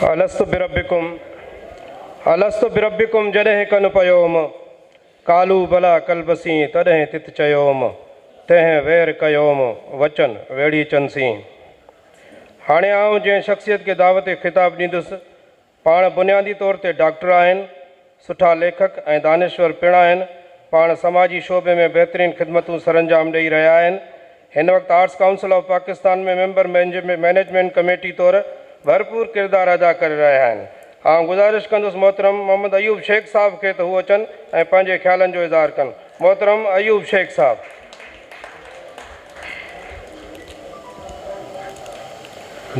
अलस्तु बिरब्बिकुम जॾहिं कन पयोम कालू भला कलबसी तॾहिं तित चयोम तंहिं वेर कयोम वचन वेड़ी चंसी। हाणे आऊं जंहिं शख़्सियत खे दावत ख़िताब ॾींदुसि पाण बुनियादी तौर ते डॉक्टर आहिनि, सुठा लेखक ऐं दानिश्वर पिणु आहिनि, पाण समाजी शोबे में बहितरीनु ख़िदमतूं सरंजाम ॾेई रहिया आहिनि। हिन वक़्तु आर्ट्स काउंसिल ऑफ पाकिस्तान में मेंबर मैनेजमेंट कमेटी तौरु भरपूर किरदारु अदा करे रहिया आहिनि। आउं गुज़ारिश कंदुसि मोहतरम मोहम्मद अयूब शेख साहब खे त हू अचनि ऐं पंहिंजे ख़्यालनि जो इज़हार कनि। मोहतरम अयूब शेख साहब।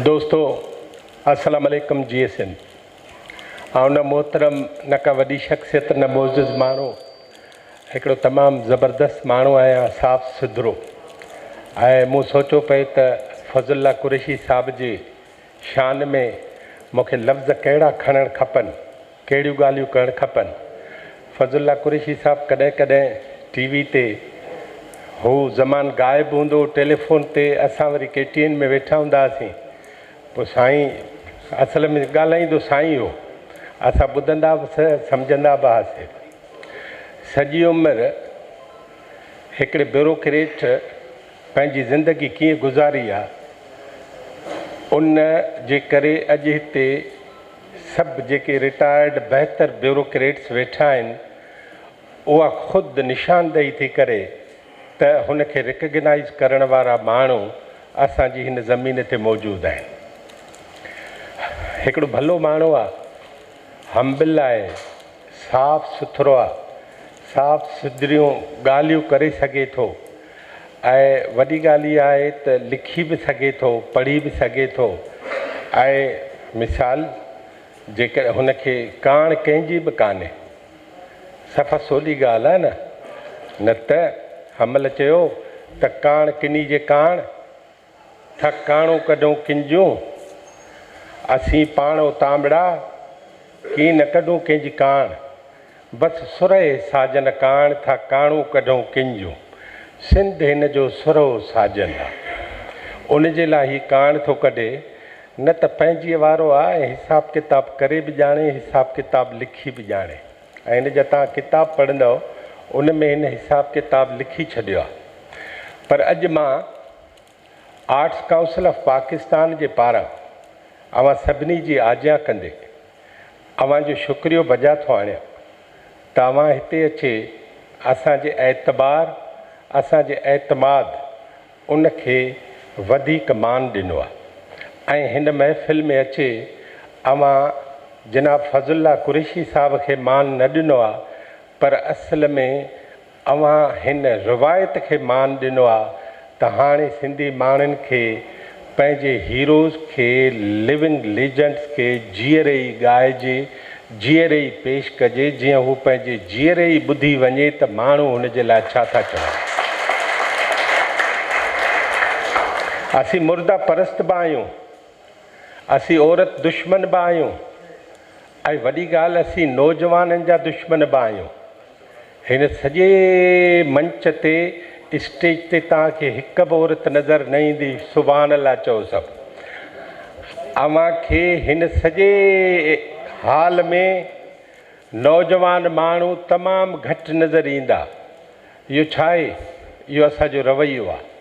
दोस्तों अस्सलाम वालेकुम GSN। ऐं न मोहतरम न का वॾी शख़्सियत न मोज़िज़ माण्हू, हिकिड़ो तमामु ज़बरदस्त माण्हू आहियां, साफ़ु सुथिरो। ऐं मूं सोचियो पिए त फज़ुल्ला कुरैशी साहिब जी शान में मूंखे लफ़्ज़ कहिड़ा खणणु खपनि, कहिड़ियूं ॻाल्हियूं करणु खपनि। फज़ुल्ला कुरैशी साहिबु कॾहिं कॾहिं TV ते हू ज़मान ग़ाइबु हूंदो, टेलीफोन ते असां वरी KTN में वेठा हूंदा हुआसीं। पोइ साईं असल में ॻाल्हाईंदो साईं हो, असां ॿुधंदा बि सम्झंदा बि हुआसीं। सॼी उमिरि हिकिड़े ब्यूरोक्रेट पंहिंजी ज़िंदगी कीअं गुज़ारी आहे, उन जे करे अॼु हिते सभु जेके रिटायर्ड बहितर ब्यूरोक्रेट्स वेठा आहिनि, उहा ख़ुदि निशानदेही थी करे त हुनखे रिकग्नाइज़ करण वारा माण्हू असांजी हिन ज़मीन ते मौजूदु आहिनि। हिकिड़ो भलो माण्हू आहे, हम्बिल आहे, साफ़ु सुथिरो आहे, साफ़ु सुथरियूं ॻाल्हियूं करे सघे थो ऐं वॾी ॻाल्हि इहा आहे त लिखी बि सघे थो, पढ़ी बि सघे थो। ऐं मिसाल जेकर हुनखे काण कंहिंजी बि कान्हे, सफ़ा सोली ॻाल्हि आहे न त हमल चयो त काण किनी जे काण थक काणो कढूं किंजूं, असीं पाणो तांबड़ा की न कढूं कंहिंजी काण, बसि सुरहे साजन काण था काणो कढूं किंजूं, सिंध हिन जो सुरो साजन आहे। उन जे लाइ ही काण थो कढे, न त पंहिंजीअ वारो आहे, हिसाब किताब करे बि ॼाणे, हिसाब किताब लिखी बि ॼाणे। ऐं हिन जा तव्हां किताब पढ़ंदव, उन में हिन हिसाब किताब लिखी छॾियो आहे। पर अॼु मां आर्ट्स काउंसिल ऑफ पाकिस्तान जे पारां अवां सभिनी जी आज्ञा कंदे अवांजो शुक्रियो बजा थो आणियां त अवां हिते अचे असांजे एतबार, असांजे एतमाद उनखे वधीक मान ॾिनो आहे। ऐं हिन महफ़िल में अचे अवां जनाब फज़ुल्ला कुरैशी साहिब खे मान न ॾिनो आहे, पर असल में अवां हिन रिवायत खे मान ॾिनो आहे त हाणे सिंधी माण्हुनि खे पंहिंजे हीरोज़ खे, लिविंग लेजेंड्स खे जीअरे ई ॻाइजे, जीअरे ई पेश कजे, जीअं हू पंहिंजे जीअरे ई ॿुधी वञे त माण्हू हुन जे लाइ छा था चवनि। असीं मुर्दा परस्त बि आहियूं, असीं औरत दुश्मन बि आहियूं, ऐं वॾी ॻाल्हि असीं नौजवाननि जा दुश्मन बि आहियूं। हिन सॼे मंच ते स्टेज ते तव्हांखे हिकु बि औरत नज़र न ईंदी, सुभान अल्लाह चओ सभु। अव्हांखे हिन सॼे हाल में नौजवान माण्हू तमामु घटि नज़र ईंदा। इहो छा आहे? इहो असांजो रवैयो आहे।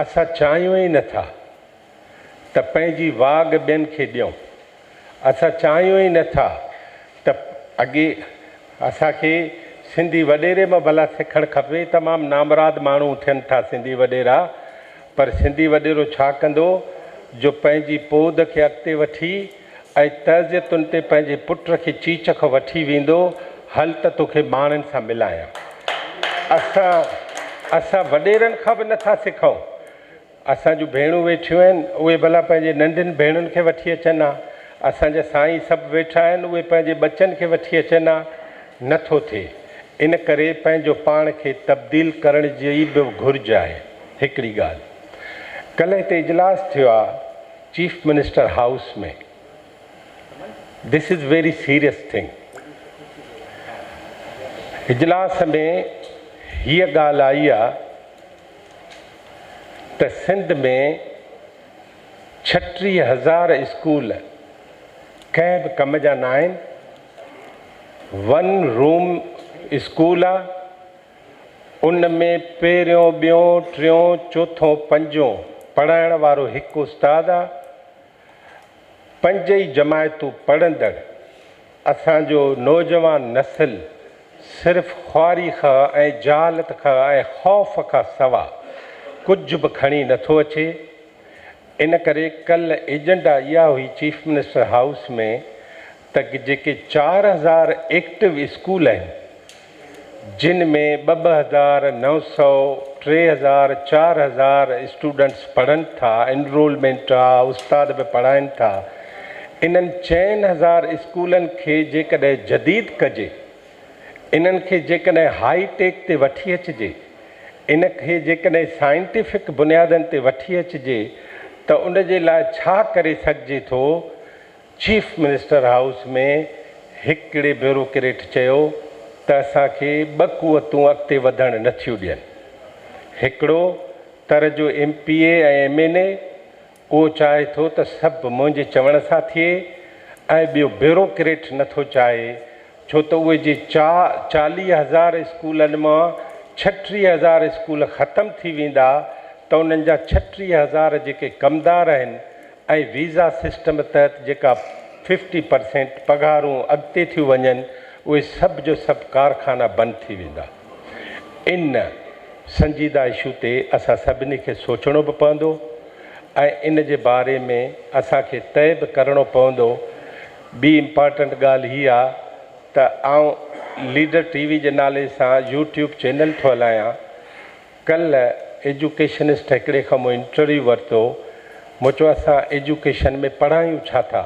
असां चाहियूं ई नथा त पंहिंजी वाग ॿियनि खे ॾियूं, असां चाहियूं ई नथा त अॻे असांखे सिंधी वॾेरे मां भला सिखणु खपे। तमामु नामराद माण्हू थियनि था सिंधी वॾेरा, पर सिंधी वॾेरो छा कंदो जो पंहिंजी पोद खे अॻिते वठी ऐं तज़ियतुनि ते पंहिंजे पुट खे चीच खां वठी वेंदो, हल त तोखे माण्हुनि सां मिलायां। असां वॾेरनि खां बि नथा सिखूं। असांजूं भेणूं वेठियूं आहिनि, उहे भला पंहिंजे नंढियुनि भेणुनि खे वठी अचनि हा, असांजा साईं सभु वेठा आहिनि, उहे पंहिंजे बचनि खे वठी अचनि हा, नथो थिए। इन करे पंहिंजो पाण खे तब्दील करण जी बि घुर्ज आहे। हिकिड़ी ॻाल्हि, कल्ह हिते इजलास थियो आहे चीफ मिनिस्टर हाउस में। This is very serious thing. इजलास में हीअ ॻाल्हि आई आहे त सिंध में 36,000 स्कूल कंहिं बि कम जा न आहिनि। 1 रूम स्कूल आहे, उन में पहिरियों ॿियों टियों चोथों पंजों पढ़ाइण वारो हिकु उस्तादु आहे। 5 ई जमायतूं पढ़ंदड़ असांजो नौजवान नस्ल सिर्फ़ु ख़्वारी खां ऐं जहालत खां ऐं ख़ौफ़ खां सवाइ कुझु बि खणी नथो अचे। इन करे कल्ह एजेंडा इहा हुई चीफ मिनिस्टर हाउस में त जेके 4000 एक्टिव स्कूल आहिनि, जिन में 2900 3000 4000 स्टूडेंट्स पढ़नि था, एनरोलमेंट आहे, उस्ताद बि पढ़ाइनि था, इन्हनि 4000 स्कूलनि खे जेकॾहिं जदीद कजे, इन्हनि खे जेकॾहिं हाईटेक ते वठी अचिजे, इन खे जेकॾहिं साइंटिफिक बुनियादनि ते वठी अचिजे त उन जे लाइ छा करे सघिजे थो। चीफ मिनिस्टर हाउस में हिकिड़े ब्यूरोक्रेट चयो त असांखे 2 कुवतूं अॻिते वधणु नथियूं ॾियनि। हिकिड़ो तर जो MPA ऐं MNA उहो चाहे थो त सभु मुंहिंजे चवण सां थिए, ऐं ॿियो ब्यूरोक्रेट नथो चाहे, छो त उहे जे 40,000 स्कूलनि मां 36,000 स्कूल ख़तमु थी वेंदा त उन्हनि जा 36,000 जेके कमदार आहिनि ऐं वीज़ा सिस्टम तहत जेका 50% पघारूं अॻिते थियूं वञनि, उहे सभु जो सभु कारखाना बंदि थी वेंदा। इन संजीदा इशू ते असां सभिनी खे सोचणो बि पवंदो ऐं इन जे बारे में असांखे तय बि करिणो पवंदो। ॿी इम्पॉर्टेंट ॻाल्हि हीअ आहे त आउं लीडर TV जे नाले सां YouTube चैनल थो हलायां। कल्ह एजुकेशनिस्ट हिकिड़े खां मूं इंटरव्यू वरितो, मूं चयो असां एजुकेशन में पढ़ायूं छा था?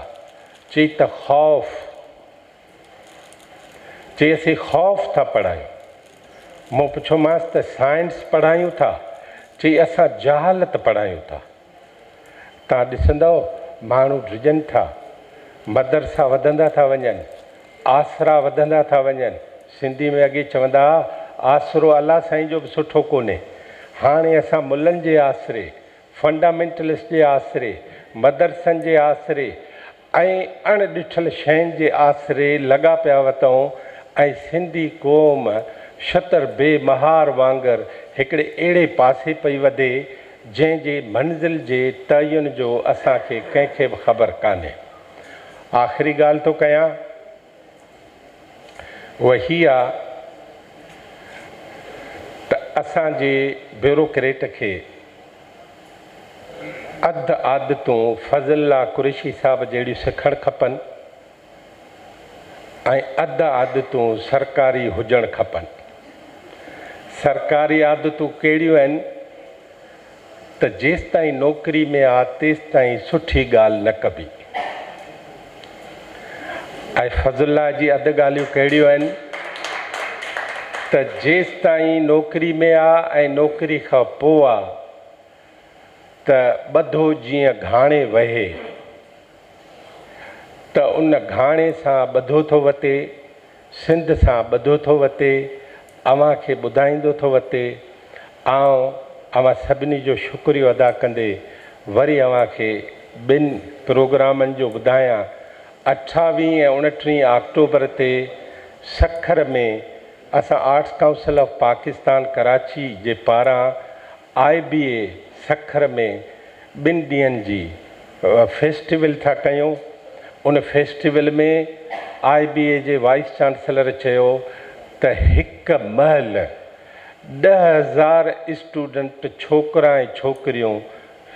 चई त ख़ौफ़, चई असीं ख़ौफ़ था पढ़ायूं। मूं पुछियोमांसि त साइंस पढ़ायूं था? चई असां जहालत पढ़ायूं था। तव्हां ॾिसंदव माण्हू डिॼनि था, मदरसा वधंदा था वञनि, आसरा वधंदा था वञनि। सिंधी में अॻे चवंदा आसरो अलाह साईं जो बि सुठो कोन्हे। हाणे असां मुलनि जे आसरे, फंडामेंटलिस्ट जे आसरे, मदरसनि जे आसरे ऐं अणॾिठल शयुनि जे आसरे लॻा पिया वतऊं ऐं सिंधी क़ौम छतर बेमहार वांगुरु हिकिड़े अहिड़े पासे पई वधे जंहिंजे मंज़िल जे तयन जो असांखे कंहिंखे बि ख़बर कान्हे। आख़िरी ॻाल्हि थो कयां, उहा हीअ आहे त असांजे ब्यूरोक्रेट खे अधु आदतूं फज़लुल्लाह कुरैशी साहिब जहिड़ियूं सिखणु खपनि ऐं अधु आदतूं सरकारी हुजणु खपनि। सरकारी आदतूं कहिड़ियूं आहिनि त जेसि ताईं नौकिरी में आहे तेसि ताईं सुठी ॻाल्हि न कबी। ऐं फज़लुल्लाह जी अधु ॻाल्हियूं कहिड़ियूं आहिनि त जेसि ताईं नौकिरी में आहे ऐं नौकिरी खां पोइ आहे त ॿधो जीअं घाणे वहे त उन घाणे सां ॿधो थो वते, सिंध सां ॿधो थो वते, अव्हां खे ॿुधाईंदो थो वते। अव्हां सभिनी जो शुक्रियो अदा कंदे वरी अव्हां खे 2 प्रोग्रामनि जो ॿुधायां। 28 ऐं 29 अक्टूबर ते सखर में असां arts council of Pakistan Karachi जे पारां IBA सखर में 2 ॾींहंनि जी फेस्टिवल था कयूं। उन फेस्टिवल में IBA जे वाइस चांसलर चयो त हिकु महल 10,000 स्टूडेंट छोकिरा ऐं छोकिरियूं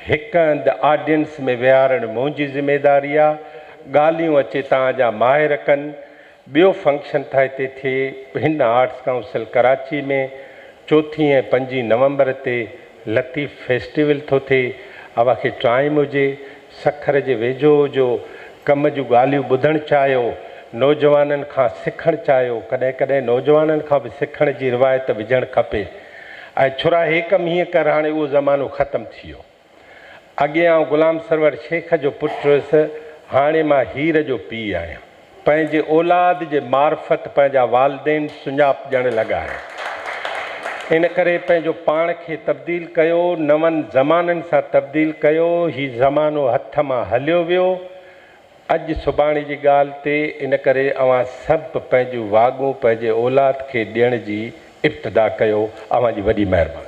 हिकु हंधि ऑडियंस में विहारणु मुंहिंजी ज़िमेदारी आहे। ॻाल्हियूं अचे तव्हांजा माहिर कनि। ॿियो फंक्शन था हिते थिए हिन आर्ट्स काउंसिल कराची में 4 ऐं 5 नवंबर ते लतीफ़ फेस्टिवल थो थिए। अव्हांखे टाइम हुजे सखर जे वेझो हुजो, कम जूं ॻाल्हियूं ॿुधणु चाहियो, नौजवाननि खां सिखणु चाहियो। कॾहिं कॾहिं नौजवाननि खां बि सिखण जी रिवायत विझणु खपे। ऐं छुरा हे कमु हीअं कर, हाणे उहो ज़मानो ख़तमु थी वियो। अॻे आउं गुलाम सरवर शेख जो पुटु हुयुसि, हाणे मां हीर जो पीउ आहियां। पंहिंजे औलाद जे मार्फत पंहिंजा वालदेन सुञाप ॾियणु लॻा आहिनि। इन करे पंहिंजो पाण खे तब्दील कयो, नवनि ज़माननि सां तब्दील कयो। हीउ ज़मानो हथ मां हलियो वियो। अॼु सुभाणे जी ॻाल्हि ते इन करे अवां सभु पंहिंजूं वाॻूं पंहिंजे औलाद खे ॾियण जी इब्तिदा कयो। अवां जी वॾी महिरबानी।